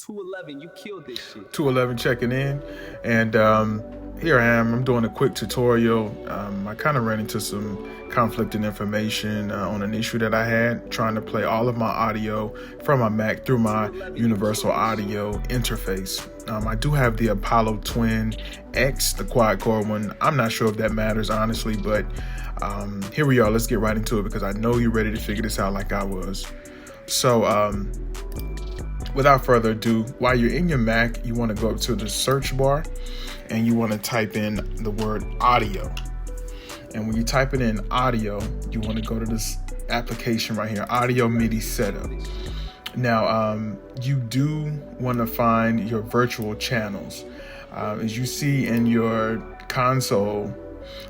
211, you killed this shit. 211 checking in, and here I am. I'm doing a quick tutorial. I kind of ran into some conflicting information on an issue that I had trying to play all of my audio from my Mac through my universal audio interface. I do have the Apollo Twin X, the quad core one. I'm not sure if that matters, honestly, but here we are. Let's get right into it because I know you're ready to figure this out like I was. So without further ado, while you're in your Mac, you want to go up to the search bar and you want to type in the word audio. And when you type it in audio, you want to go to this application right here, Audio MIDI Setup. Now, you do want to find your virtual channels. As you see in your console,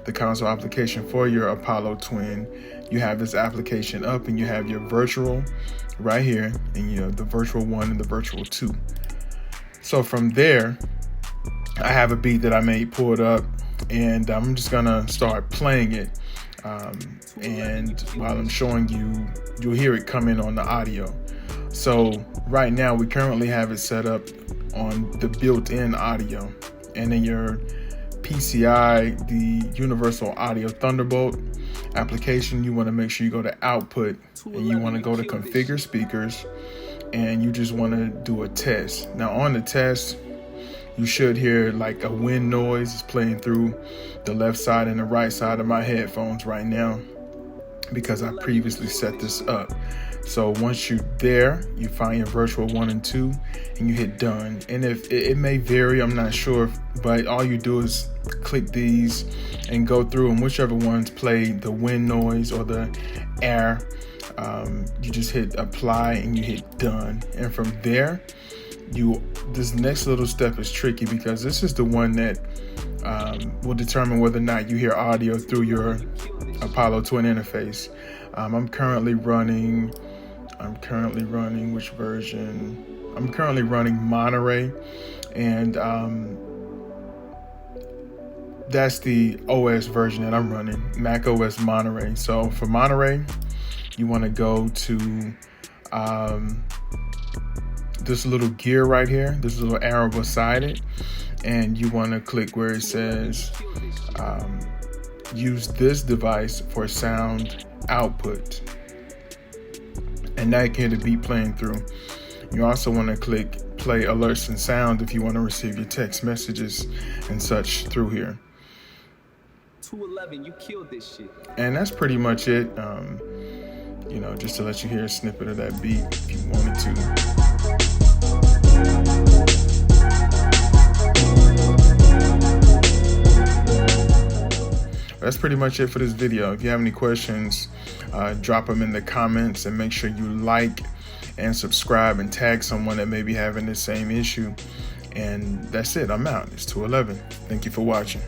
the console application for your Apollo Twin, you have this application up and you have your virtual right here, and you have the virtual 1 and the virtual 2. So from there, I have a beat that I made pulled up, and I'm just gonna start playing it. And while I'm showing you, you'll hear it come in on the audio. So right now we currently have it set up on the built-in audio, and in your PCI, the Universal Audio Thunderbolt application, you want to make sure you go to output and you want to go to configure speakers, and you just want to do a test. Now on the test, you should hear like a wind noise is playing through the left side and the right side of my headphones right now because I previously set this up. So once you're there, you find your virtual 1 and 2 and you hit done. And if it may vary, I'm not sure, but all you do is click these and go through, and whichever ones play the wind noise or the air, you just hit apply and you hit done. And from there, this next little step is tricky because this is the one that will determine whether or not you hear audio through your Apollo Twin interface. I'm currently running which version? I'm currently running Monterey, and that's the OS version that I'm running, Mac OS Monterey. So for Monterey, you want to go to this little gear right here, this little arrow beside it, and you want to click where it says use this device for sound output, and that can hear the beat playing through. You also want to click play alerts and sound if you want to receive your text messages and such through here. 211, you killed this shit. And that's pretty much it. You know, just to let you hear a snippet of that beat if you wanted to. That's pretty much it for this video. If you have any questions, drop them in the comments, and make sure you like and subscribe and tag someone that may be having the same issue. And that's it. I'm out. It's 211. Thank you for watching.